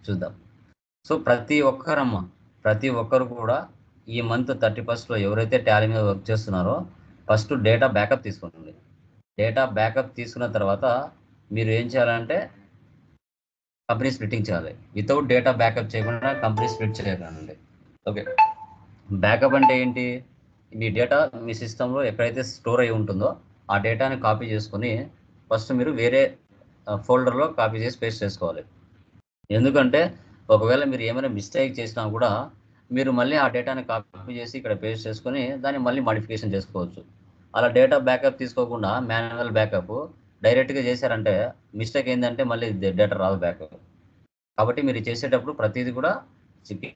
చూద్దాం. సో ప్రతి ఒక్కరు కూడా ఈ మంత్ 31st ఎవరైతే టాలీ మీద వర్క్ చేస్తున్నారో ఫస్ట్ డేటా బ్యాకప్ తీసుకోండి. డేటా బ్యాకప్ తీసుకున్న తర్వాత మీరు ఏం చేయాలంటే కంపెనీ స్ప్లిట్టింగ్ చేయాలి. వితౌట్ డేటా బ్యాకప్ చేయకుండా కంపెనీ స్ప్లిట్ చేయకండి. ఓకే, బ్యాకప్ అంటే ఏంటి? మీ డేటా మీ సిస్టంలో ఎక్కడైతే స్టోర్ అయి ఉంటుందో ఆ డేటాని కాపీ చేసుకొని ఫస్ట్ మీరు వేరే ఫోల్డర్లో కాపీ చేసి పేస్ట్ చేసుకోవాలి. ఎందుకంటే ఒకవేళ మీరు ఏమైనా మిస్టేక్ చేసినా కూడా మీరు మళ్ళీ ఆ డేటాని కాపీ చేసి ఇక్కడ పేస్ట్ చేసుకొని దాన్ని మళ్ళీ మాడిఫికేషన్ చేసుకోవచ్చు. అలా డేటా బ్యాకప్ తీసుకోకుండా మాన్యువల్ బ్యాకప్ డైరెక్ట్గా చేశారంటే మిస్టేక్ ఏంటంటే మళ్ళీ డేటా రాదు బ్యాకప్. కాబట్టి మీరు చేసేటప్పుడు ప్రతిదీ కూడా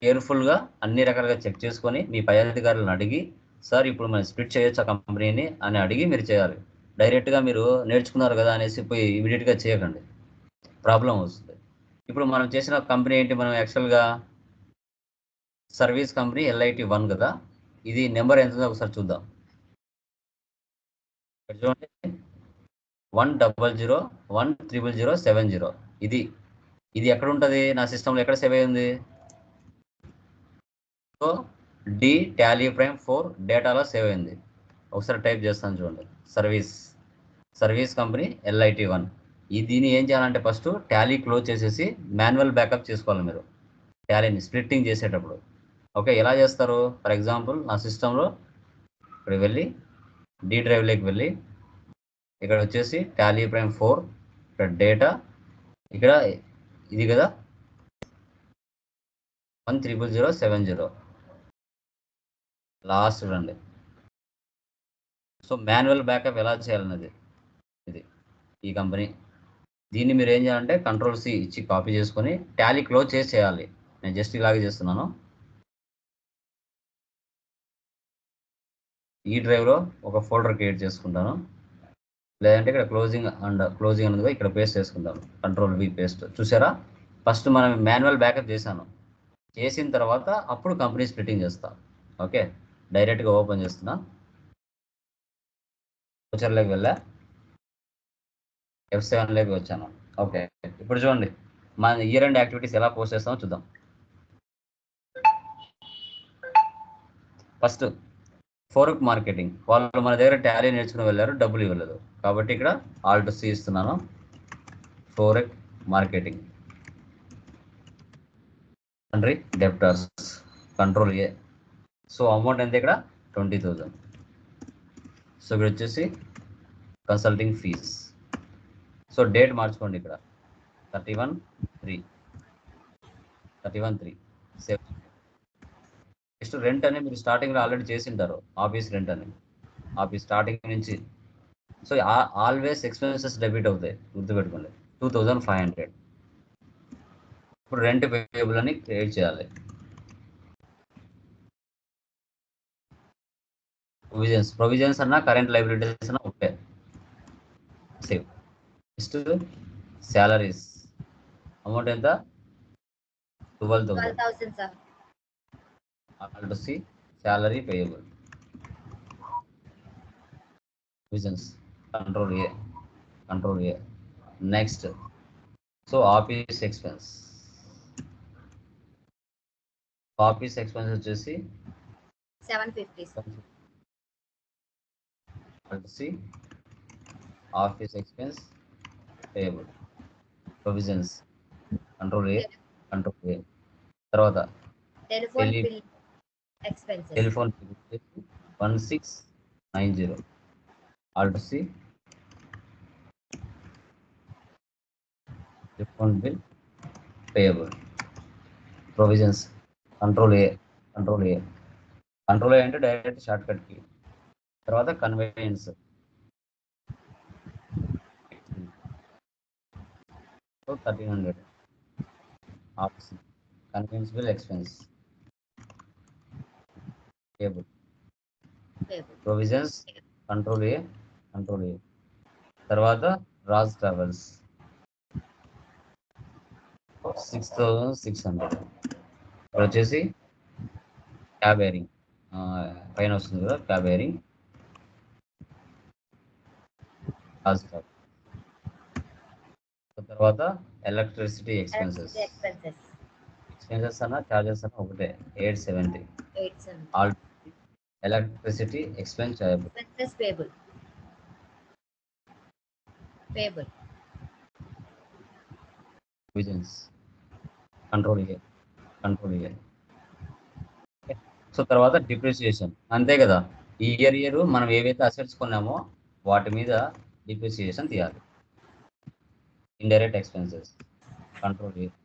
కేర్ఫుల్గా అన్ని రకాలుగా చెక్ చేసుకొని మీ పై అధికారులను అడిగి, సార్ ఇప్పుడు మనం స్ప్లిట్ చేయొచ్చు ఆ కంపెనీని అని అడిగి మీరు చేయాలి. డైరెక్ట్గా మీరు నేర్చుకున్నారు కదా అనేసి పోయి ఇమీడియట్గా చేయకండి, ప్రాబ్లం వస్తుంది. ఇప్పుడు మనం చేసిన కంపెనీ ఏంటి? మనం యాక్చువల్గా సర్వీస్ కంపెనీ LIT1 కదా. ఇది నెంబర్ ఎంత ఉందో ఒకసారి చూద్దాం. చూడండి, 100101070. ఇది ఎక్కడ ఉంటుంది? నా సిస్టంలో ఎక్కడ సేవ్ అయి ఉంది? సో డి టాలీ ప్రైమ్ 4 డేటాలో సేవ్ అయింది. ఒకసారి టైప్ చేస్తాను చూడండి, సర్వీస్ కంపెనీ LIT1. దీన్ని ఏం చేయాలంటే ఫస్ట్ టాలీ క్లోజ్ చేసేసి మాన్యువల్ బ్యాకప్ చేసుకోవాలి మీరు టాలీని స్ప్లిట్టింగ్ చేసేటప్పుడు. ఓకే, ఎలా చేస్తారు? ఫర్ ఎగ్జాంపుల్ నా సిస్టంలో ఇక్కడ వెళ్ళి డి డ్రైవ్లోకి వెళ్ళి ఇక్కడ వచ్చేసి టాలీ ప్రైమ్ 4, ఇక్కడ డేటా, ఇక్కడ ఇది కదా 1001070 లాస్ట్ చూడండి. సో మాన్యువల్ బ్యాకప్ ఎలా చేయాలన్నది ఇది ఈ కంపెనీ. దీన్ని మీరు ఏం చేయాలంటే Ctrl+C ఇచ్చి కాపీ చేసుకొని టాలీ క్లోజ్ చేసి చేయాలి. నేను జస్ట్ ఇలాగే చేస్తున్నాను. ఈ డ్రైవ్లో ఒక ఫోల్డర్ క్రియేట్ చేసుకుంటాను, లేదంటే ఇక్కడ క్లోజింగ్ అనేది ఇక్కడ పేస్ట్ చేసుకుంటాను. Ctrl+V paste. చూసారా, ఫస్ట్ మనం మాన్యువల్ బ్యాకప్ చేసిన తర్వాత అప్పుడు కంపెనీ స్ప్లిట్టింగ్ చేస్తాం. ఓకే, డైరెక్ట్గా ఓపెన్ చేస్తున్నా, ఫ్యూచర్లోకి వెళ్ళా, F7లోకి వచ్చాను. ఓకే, ఇప్పుడు చూడండి మన ఇయర్ ఎండ్ యాక్టివిటీస్ ఎలా పోస్ట్ చేస్తామో చూద్దాం. ఫస్ట్ ఫోరక్ మార్కెటింగ్ వాళ్ళు మన దగ్గర టాలీ నేర్చుకుని వెళ్ళారు, డబ్బులు ఇవ్వలేదు కాబట్టి ఇక్కడ Alt+C ఇస్తున్నాను. ఫోరక్ marketing country debtors, Ctrl+A. So amount ఎంత ఇక్కడ? 20,000. సో ఇక్కడ వచ్చేసి కన్సల్టింగ్ ఫీజ్. సో డేట్ మార్చుకోండి, ఇక్కడ 31/3 సేవ్. నెక్స్ట్ రెంట్ అని మీరు స్టార్టింగ్లో ఆల్రెడీ చేసి ఉంటారు, ఆఫీస్ రెంట్ అని, ఆఫీస్ స్టార్టింగ్ నుంచి. సో ఆల్వేస్ ఎక్స్పెన్సెస్ డెబిట్ అవుతాయి, గుర్తుపెట్టుకోండి. 2,500. ఇప్పుడు రెంట్ పేయబుల్ అని క్రియేట్ చేయాలి. ప్రొవిజన్స్ అన్నా కరెంట్ లైబిలిటీస్ అన్నా ఒకటే. సేవ్. నెక్స్ట్ సాలరీస్ అమౌంట్ ఎంత? 12,000 sir. Alt+C salary payable. Provisions Ctrl+A. Next, so office expense వచ్చేసి 750. Alt+C office expense payable. Provisions Ctrl+A. తర్వాత telephone bill expenses 1690. Alt+C telephone bill payable. Provisions Ctrl+A. అంటే direct short cut కి. తర్వాత convenience 1300. Convenience bill expense payable. Provisions Ctrl+A. తర్వాత Raj travels 6,600. ఇక్కడ వచ్చేసి cab hiring పైన వస్తుంది కదా, క్యాబ్ హైరింగ్ రాజ్ ట్రావెల్స్. తర్వాత ఎలక్ట్రిసిటీ ఎక్స్పెన్సెస్ ఎక్స్పెన్సెస్ అన్న చార్జెస్ అన్న ఒకటే 870. 870. All electricity expense payable. Expenses payable. Payable. Provisions control year. So తర్వాత డిప్రిసియేషన్ అంతే కదా. ఈ ఇయర్ మనం ఏవైతే అసెట్స్ కొన్నామో వాటి మీద డిప్రిసియేషన్ తీయాలి. Indirect expenses control year.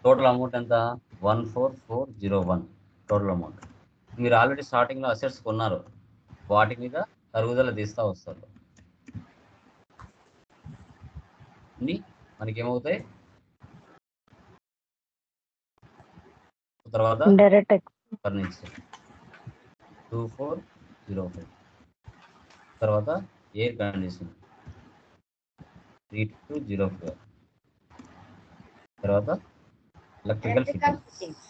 Total amount ఎంత 14401 టోటల్ అమౌంట్. మీరు ఆల్రెడీ స్టార్టింగ్లో అసెట్స్ కొన్నారు, వాటి మీద తరుగుదల తీస్తూ వస్తారు. అన్ని మనకి ఏమవుతాయి తర్వాత ఇండైరెక్ట్ ఫర్నిచర్ 2405. తర్వాత ఎయిర్ కండిషన్ 3204. తర్వాత electrical Electrical fittings fittings.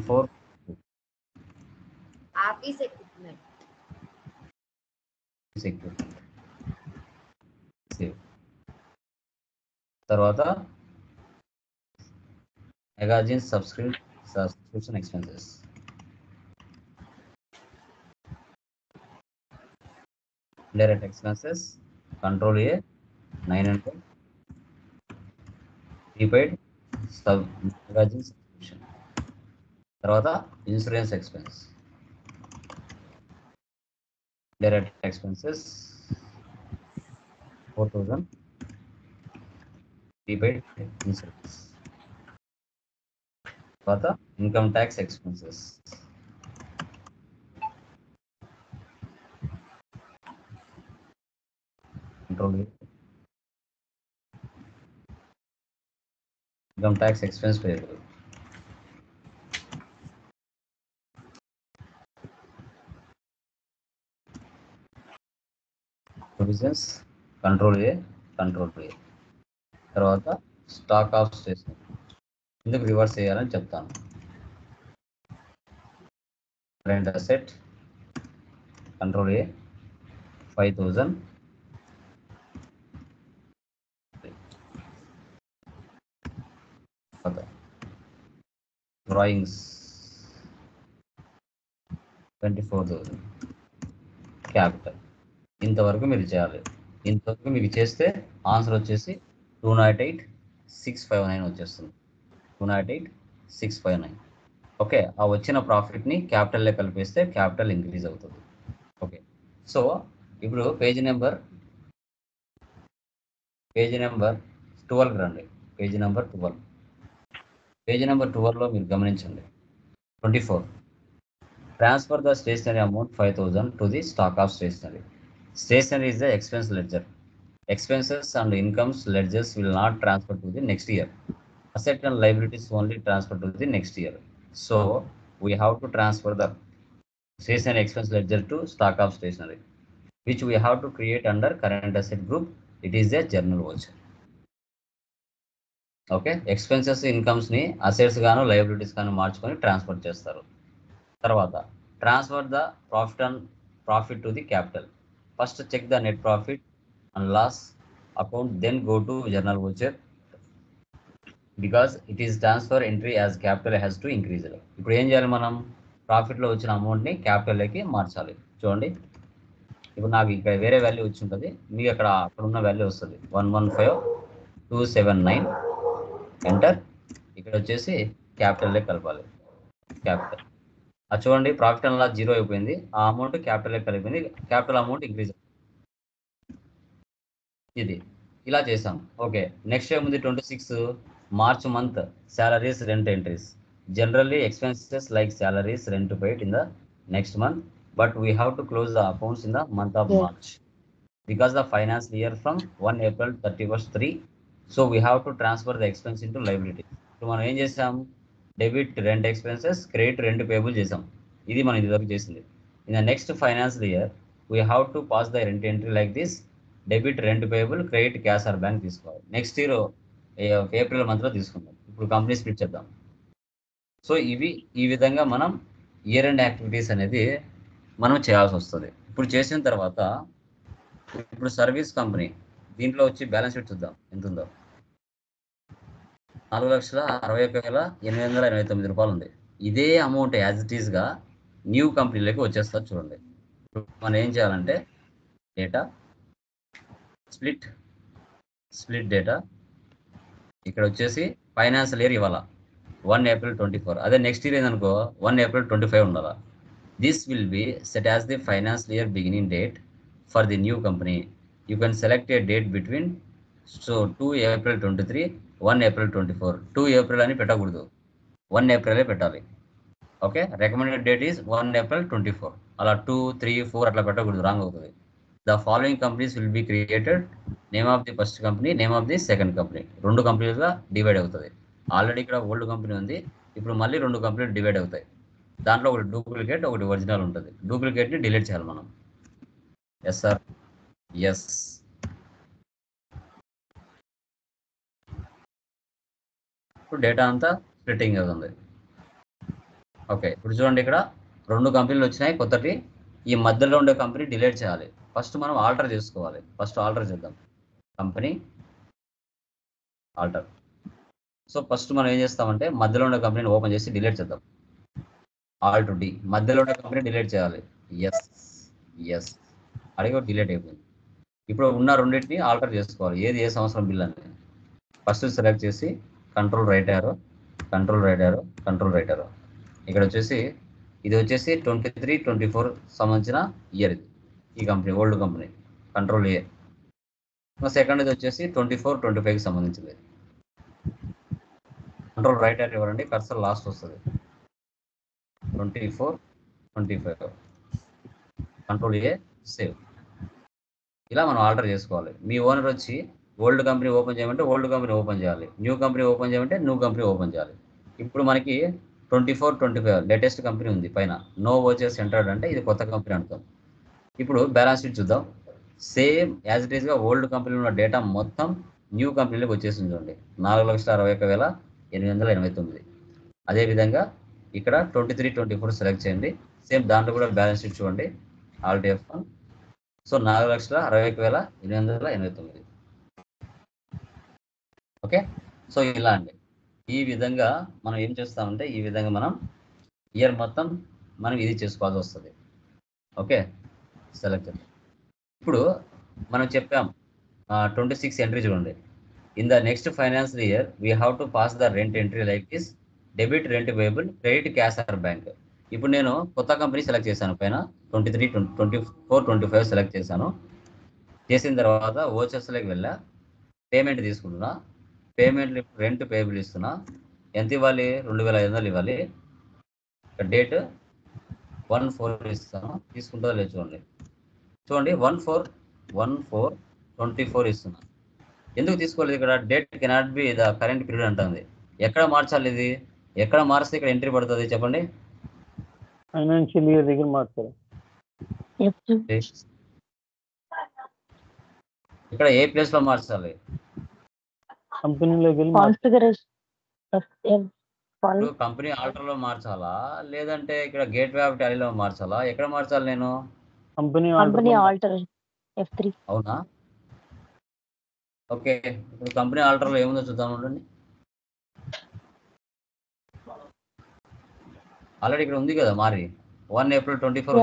4. Office equipment. తర్వాత magazine subscription expenses. Indirect expenses control A 900. Prepaid magazine subscription. తర్వాత insurance expense. Indirect expenses 4000. Prepaid insurance. తర్వాత income tax expenses. Control income tax expense payable. Provisions control A. తర్వాత stock of stationery ఎందుకు reverse చేయాలని చెప్తాను. Current asset control A 5000. Drawings 24,000. Capital ఇంతవరకు మీరు చేయాలి. ఇంతవరకు మీకు చేస్తే ఆన్సర్ వచ్చేసి 208,659 వచ్చేస్తుంది. 208,659. ఓకే, ఆ వచ్చిన ప్రాఫిట్ని క్యాపిటల్లో కలిపేస్తే క్యాపిటల్ ఇంక్రీజ్ అవుతుంది. ఓకే, సో ఇప్పుడు పేజీ నెంబర్ 12 రండి. పేజీ నెంబర్ 12లో మీరు గమనించండి. 24. Transfer the stationery amount 5,000 to the stock of stationery. Stationery is the expense ledger. Expenses and incomes ledgers will not transfer to the next year. Asset and liabilities only transfer to the next year. So we have to transfer the stationery expense ledger to stock of stationery, which we have to create under current asset group. It is a journal voucher. Okay, expenses incomes ని assets గాను liabilities గాను మార్చుకొని transfer చేస్తారు. తర్వాత transfer the profit to the capital. First check the net profit and loss account, then go to journal voucher because it is transfer entry as capital has to increase. ఇప్పుడు ఏం చేయాలి, మనం ప్రాఫిట్లో వచ్చిన అమౌంట్ని క్యాపిటల్లోకి మార్చాలి. చూడండి, ఇప్పుడు నాకు ఇక్కడ వేరే వాల్యూ వచ్చి ఉంటుంది, మీకు అక్కడ ఉన్న వాల్యూ వస్తుంది 115,279. ఎంటర్. ఇక్కడ వచ్చేసి క్యాపిటల్లో కలపాలి. క్యాపిటల్ అది చూడండి, ప్రాఫిట్ అండ్ లాస్ 0 అయిపోయింది. ఆ అమౌంట్ క్యాపిటల్లో కలిపింది. Capital amount increase. ఇది ఇలా చేసాం. ఓకే, నెక్స్ట్ ఏముంది 26 March month salaries rent entries. Generally expenses like salaries rent paid in the next month, but we have to close the accounts in the month of March because the financial year from 1 April 31st 3. So we have to transfer the expense into liability. So మనం ఏం చేసాం, debit rent expenses, credit rent payable చేసాం. ఇది మనం ఇదివరకు చేసింది. In the next financial year we have to pass the rent entry like this. Debit rent payable, credit cash or bank తీసుకోవాలి. Next year April మంత్లో తీసుకుందాం. ఇప్పుడు కంపెనీ స్ప్లిట్ చేద్దాం. సో ఇవి ఈ విధంగా మనం ఇయర్ ఎండ్ యాక్టివిటీస్ అనేది మనం చేయాల్సి వస్తుంది. ఇప్పుడు చేసిన తర్వాత ఇప్పుడు సర్వీస్ కంపెనీ దీంట్లో వచ్చి బ్యాలెన్స్ షీట్ చూద్దాం ఎంత ఉందో. 4,61,889 రూపాయలు ఉంది. ఇదే అమౌంట్ యాజ్ ఇట్ ఈస్గా న్యూ కంపెనీలోకి వచ్చేస్తారు చూడండి. ఇప్పుడు మనం ఏం చేయాలంటే డేటా స్ప్లిట్ డేటా ఇక్కడ వచ్చేసి ఫైనాన్షియల్ ఇయర్ ఇవ్వాలా 1 April 24. అదే నెక్స్ట్ ఇయర్ ఏందనుకో 1 April 25 ఉండాలా. This will be set as the financial year beginning date for the new company. You can select A date between 2 April 23, 1 April 24. 2 April అని పెట్టకూడదు, 1 April పెట్టాలి. Okay, recommended date is 1 April 24. అలా 2, 3, 4 అట్లా పెట్టకూడదు, wrong అవుతుంది. The following companies will be created. Name of the first company, name of the second company, 2 కంపెనీలుగా divide అవుతుంది. Already ఇక్కడ ఓల్డ్ కంపెనీ ఉంది, ఇప్పుడు మళ్ళీ 2 కంపెనీలు డివైడ్ అవుతాయి. దాంట్లో ఒకటి డూప్లికేట్, ఒకటి ఒరిజినల్ ఉంటుంది. డూప్లికేట్ని డిలీట్ చేయాలి మనం. Yes sir, yes. ఇప్పుడు డేటా అంతా స్ప్లిట్టింగ్ అవుతుంది. ఓకే, ఇప్పుడు చూడండి, ఇక్కడ 2 కంపెనీలు వచ్చినాయి కొత్తటి. ఈ మధ్యలో ఉండే కంపెనీ డిలీట్ చేయాలి. ఫస్ట్ మనం ఆల్టర్ చేసుకోవాలి. ఫస్ట్ ఆల్టర్ చేద్దాం, కంపెనీ ఆల్టర్. సో ఫస్ట్ మనం ఏం చేస్తామంటే మధ్యలో ఉండే కంపెనీని ఓపెన్ చేసి డిలీట్ చేద్దాం. ఆల్ట్ డి, మధ్యలో ఉండే కంపెనీ డిలీట్ చేయాలి. ఎస్ ఎస్, అడిగి డిలీట్ అయిపోయింది. ఇప్పుడు ఉన్న రెండింటిని ఆల్టర్ చేసుకోవాలి. ఏది ఏ సంవత్సరం బిల్ అని ఫస్ట్ సెలెక్ట్ చేసి control right arrow, control right arrow, control right arrow. ఇక్కడ వచ్చేసి ఇది వచ్చేసి 23-24 సంబంధించిన ఇయర్. ఇది ఈ company old company, control A. Second ఇది వచ్చేసి 24-25కి సంబంధించింది. కంట్రోల్ రైట్ యారో ఇవ్వాలండి, కర్సర్ లాస్ట్ వస్తుంది. 24-25 కంట్రోల్ ఏ, సేవ్. ఇలా మనం ఆల్టర్ చేసుకోవాలి. మీ ఓనర్ వచ్చి ఓల్డ్ కంపెనీ ఓపెన్ చేయమంటే ఓల్డ్ కంపెనీ ఓపెన్ చేయాలి, న్యూ కంపెనీ ఓపెన్ చేయమంటే న్యూ కంపెనీ ఓపెన్ చేయాలి. ఇప్పుడు మనకి 24-25 లేటెస్ట్ కంపెనీ ఉంది పైన, నో వచ్చేసి ఎంటర్డ్ అంటే ఇది కొత్త కంపెనీ అంటాం. ఇప్పుడు బ్యాలెన్స్ షీట్ చూద్దాం. సేమ్ యాజ్ ఇట్ ఈస్గా ఓల్డ్ కంపెనీలో ఉన్న డేటా మొత్తం న్యూ కంపెనీలోకి వచ్చేసింది చూడండి, 4,61,889. అదేవిధంగా ఇక్కడ 23-24 సెలెక్ట్ చేయండి. సేమ్ దాంట్లో కూడా బ్యాలెన్స్ షీట్ చూడండి, Alt F1. So 4,61,889. Okay, so ఇలా అండి. ఈ విధంగా మనం ఏం చేస్తామంటే ఈ విధంగా మనం ఇయర్ మొత్తం మనం ఇది చేసుకోవాల్సి వస్తుంది. Okay, select. ఇప్పుడు మనం చెప్పాం 26 ఎంట్రీ చూడండి. In the next financial year we have to pass the rent entry like this: debit rent payable, credit cash or bank. ఇప్పుడు నేను కొత్త కంపెనీ సెలెక్ట్ చేశాను, పైన 23, 24, 25 సెలెక్ట్ చేశాను. చేసిన తర్వాత ఓచర్స్లోకి వెళ్ళా, పేమెంట్ తీసుకుంటున్నా. పేమెంట్ రెంట్ పేయబుల్ ఇస్తున్నా. ఎంత ఇవ్వాలి? 2,500 ఇవ్వాలి. డేట్ 1/4 ఇస్తాను. తీసుకుంటుందో లేదు చూడండి. చూడండి 1/4/24 ఇస్తున్నా. ఎందుకు తీసుకోలేదు? ఇక్కడ date cannot be the current period అంటుంది. ఎక్కడ మార్చాలి? ఇది ఎక్కడ మారిస్తే ఇక్కడ ఎంట్రీ పడుతుంది చెప్పండి? ఫైనాన్షియల్ ఇయర్ దగ్గర మార్చాలి. ఇక్కడ ఏ ప్లేస్ లో మార్చాలి? కంపెనీలోకి వెళ్ళి కంపెనీ ఆల్టర్ లో మార్చాలా, లేదంటే ఇక్కడ గేట్ వే ఆఫ్ టాలీలో మార్చాలా? ఎక్కడ మార్చాలి నేను? Company alter. F3. అవునా? ఓకే, ఇప్పుడు కంపెనీ ఆల్టర్ లో ఏముందో చూద్దాం ఉండండి. ఆల్రెడీ ఇక్కడ ఉంది కదా మారి 1 April 24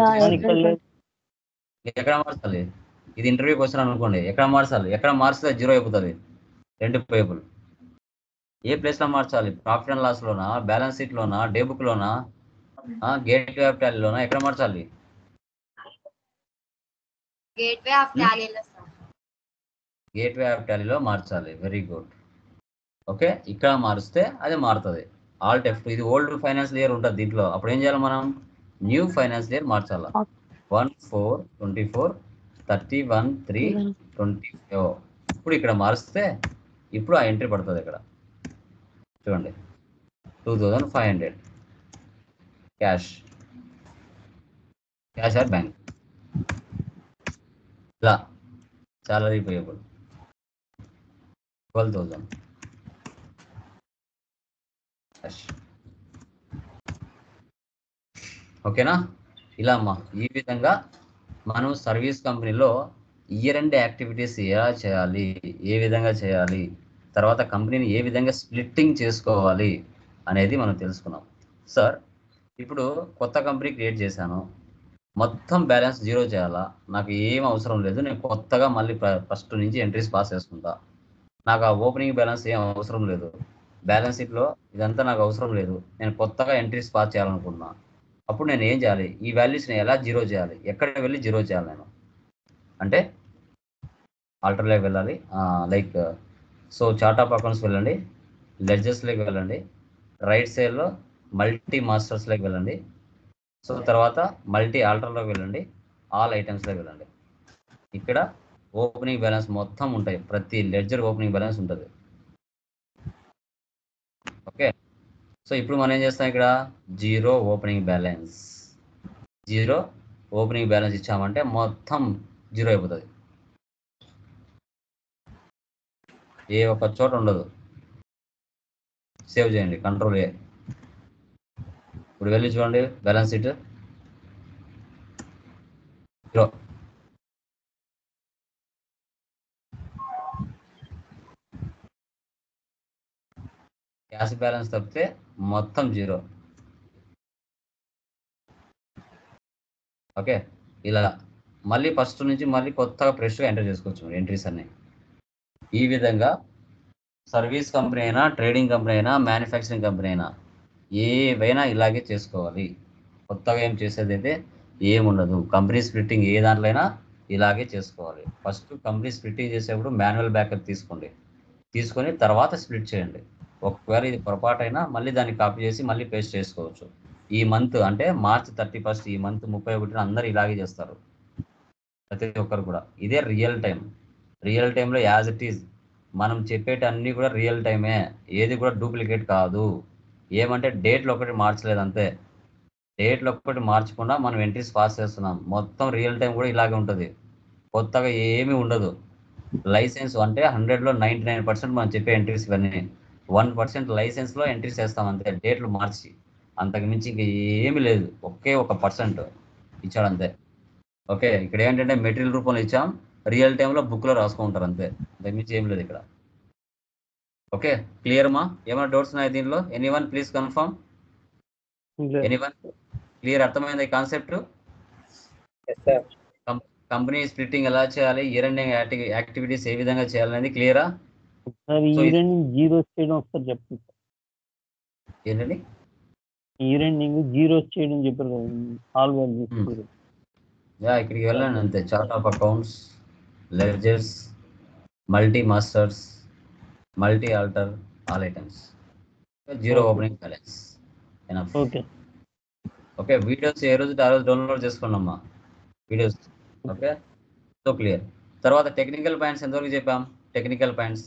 ఎక్కడ మార్చాలి? ఇది ఇంటర్వ్యూకి వచ్చిన అనుకోండి, ఎక్కడ మార్చాలి? ఎక్కడ మార్చితే 0 అయిపోతుంది రెండు పేబుల్. ఏ ప్లేస్ లో మార్చాలి? ప్రాఫిట్ అండ్ లాస్ లోనా, బ్యాలెన్స్ షీట్ లోనా, డే బుక్ లోనా, గేట్ వే ఆఫ్ టాలీ లోనా? ఎక్కడ మార్చాలి? గేట్ వే ఆఫ్ టాలీలో సార్. గేట్ వే ఆఫ్ టాలీలో మార్చాలి. Very good. ఓకే, ఇక్కడ మారిస్తే అది మారుతుంది. Alt F2. ఇది ఓల్డ్ ఫైనాన్షియల్ ఇయర్ ఉంటుంది దీంట్లో. అప్పుడు ఏం చేయాలి మనం? న్యూ ఫైనాన్షియల్ ఇయర్ మార్చాలి. 1/4/24, 31/3/24. ఇప్పుడు ఇక్కడ మారిస్తే ఇప్పుడు ఆ ఎంట్రీ పడుతుంది. ఇక్కడ చూడండి 2,500 క్యాష్ ఆర్ బ్యాంక్. ఇలా సాలరీ పేయబుల్ 12,000 క్యాష్. ఓకేనా? ఇలా అమ్మా, ఈ విధంగా మనం సర్వీస్ కంపెనీలో ఇయర్ ఎండ్ యాక్టివిటీస్ ఎలా చేయాలి, ఏ విధంగా చేయాలి, తర్వాత కంపెనీని ఏ విధంగా స్ప్లిట్టింగ్ చేసుకోవాలి అనేది మనం తెలుసుకున్నాం. సార్ ఇప్పుడు కొత్త కంపెనీ క్రియేట్ చేశాను, మొత్తం బ్యాలెన్స్ జీరో చేయాలా, నాకు ఏం అవసరం లేదు, నేను కొత్తగా మళ్ళీ ఫస్ట్ నుంచి ఎంట్రీస్ పాస్ చేసుకుంటా, నాకు ఆ ఓపెనింగ్ బ్యాలెన్స్ ఏం అవసరం లేదు, బ్యాలెన్స్ షీట్లో ఇదంతా నాకు అవసరం లేదు, నేను కొత్తగా ఎంట్రీస్ పాస్ చేయాలనుకున్నా, అప్పుడు నేను ఏం చేయాలి, ఈ వాల్యూస్ని ఎలా జీరో చేయాలి, ఎక్కడికి వెళ్ళి జీరో చేయాలి నేను అంటే ఆల్టర్లోకి వెళ్ళాలి. Like so chart of accounts వెళ్ళండి, లెడ్జెస్లోకి వెళ్ళండి, రైట్ సైడ్లో మల్టీ మాస్టర్స్లోకి వెళ్ళండి, సో తర్వాత మల్టీ ఆల్టర్లోకి వెళ్ళండి, ఆల్ ఐటమ్స్లోకి వెళ్ళండి. ఇక్కడ ఓపెనింగ్ బ్యాలెన్స్ మొత్తం ఉంటాయి, ప్రతి లెడ్జర్ ఓపెనింగ్ బ్యాలెన్స్ ఉంటుంది. ఓకే, సో ఇప్పుడు మనం ఏం చేస్తాం, ఇక్కడ zero opening balance, zero opening balance ఇచ్చామంటే మొత్తం జీరో అయిపోతుంది, ఏ ఒక్క చోట ఉండదు. సేవ్ చేయండి, కంట్రోల్ ఏ. ఇప్పుడు వెళ్ళి చూడండి balance sheet zero. Cash balance తప్పితే మొత్తం జీరో. ఓకే, ఇలా మళ్ళీ ఫస్ట్ నుంచి మళ్ళీ కొత్తగా ఫ్రెష్గా ఎంటర్ చేసుకోవచ్చు ఎంట్రీస్ అన్ని. ఈ విధంగా సర్వీస్ కంపెనీ అయినా, ట్రేడింగ్ కంపెనీ అయినా, మ్యానుఫ్యాక్చరింగ్ కంపెనీ అయినా ఏవైనా ఇలాగే చేసుకోవాలి. కొత్తగా ఏం చేసేది అయితే ఏముండదు. కంపెనీ స్ప్లిట్టింగ్ ఏ దాంట్లో అయినా ఇలాగే చేసుకోవాలి. ఫస్ట్ కంపెనీ స్ప్లిట్టింగ్ చేసేప్పుడు మాన్యువల్ బ్యాకప్ తీసుకొని తర్వాత స్ప్లిట్ చేయండి. ఒకవేళ ఇది పొరపాటైనా మళ్ళీ దాన్ని కాపీ చేసి మళ్ళీ పేస్ట్ చేసుకోవచ్చు. ఈ మంత్ అంటే మార్చ్ 31 ఈ మంత్ 31 అందరూ ఇలాగే చేస్తారు, ప్రతి ఒక్కరు కూడా. ఇదే రియల్ టైం. రియల్ టైంలో యాజ్ ఇట్ ఈజ్ మనం చెప్పేటి అన్నీ కూడా రియల్ టైమే, ఏది కూడా డూప్లికేట్ కాదు. ఏమంటే డేట్లు ఒకటి మార్చలేదు అంతే, డేట్లు ఒక్కటి మార్చకుండా మనం ఎంట్రీస్ పాస్ చేస్తున్నాం. మొత్తం రియల్ టైం కూడా ఇలాగే ఉంటుంది, కొత్తగా ఏమీ ఉండదు. లైసెన్స్ అంటే 100లో 99% మనం చెప్పే ఎంట్రీస్ ఇవన్నీ, 1% లైసెన్స్లో ఎంట్రీస్ చేస్తాం అంతే, డేట్లు మార్చి. అంతకు మించి ఇంక ఏమీ లేదు, ఒకే 1% ఇచ్చాడు అంతే. ఓకే, ఇక్కడ ఏంటంటే మెటీరియల్ రూపంలో ఇచ్చాం, రియల్ టైంలో బుక్లో రాసుకుంటారు అంతే, అంతకు మించి ఏం లేదు ఇక్కడ. ఓకే, క్లియర్ మా? ఏమైనా డౌట్స్ ఉన్నాయి దీనిలో? Anyone please confirm. Anyone clear? అర్థమైంది ఈ కాన్సెప్ట్? కంపెనీ స్ప్లిట్టింగ్ ఎలా చేయాలి, ఇయర్ ఎండింగ్ యాక్టివిటీస్ ఏ విధంగా చేయాలనేది క్లియరా? ఇయర్ ఎండింగ్ జీరో చేయడం ఒకసారి చెప్పండి. ఏంటండి ఇయర్ ఎండింగ్ జీరో చేయడం చెప్పారు కదా, ఆల్ వాల్యూస్. ఇక్కడికి వెళ్ళండి అంతే. Chart of accounts, ledgers, multi masters, multi alter, all items, zero opening balance. Okay okay, videos ఏ రోజు ఆ రోజు డౌన్లోడ్ చేసుకున్నామ్మా వీడియోస్. Okay, so clear. తర్వాత టెక్నికల్ పాయింట్స్ ఎంతవరకు చెప్పాం? Technical points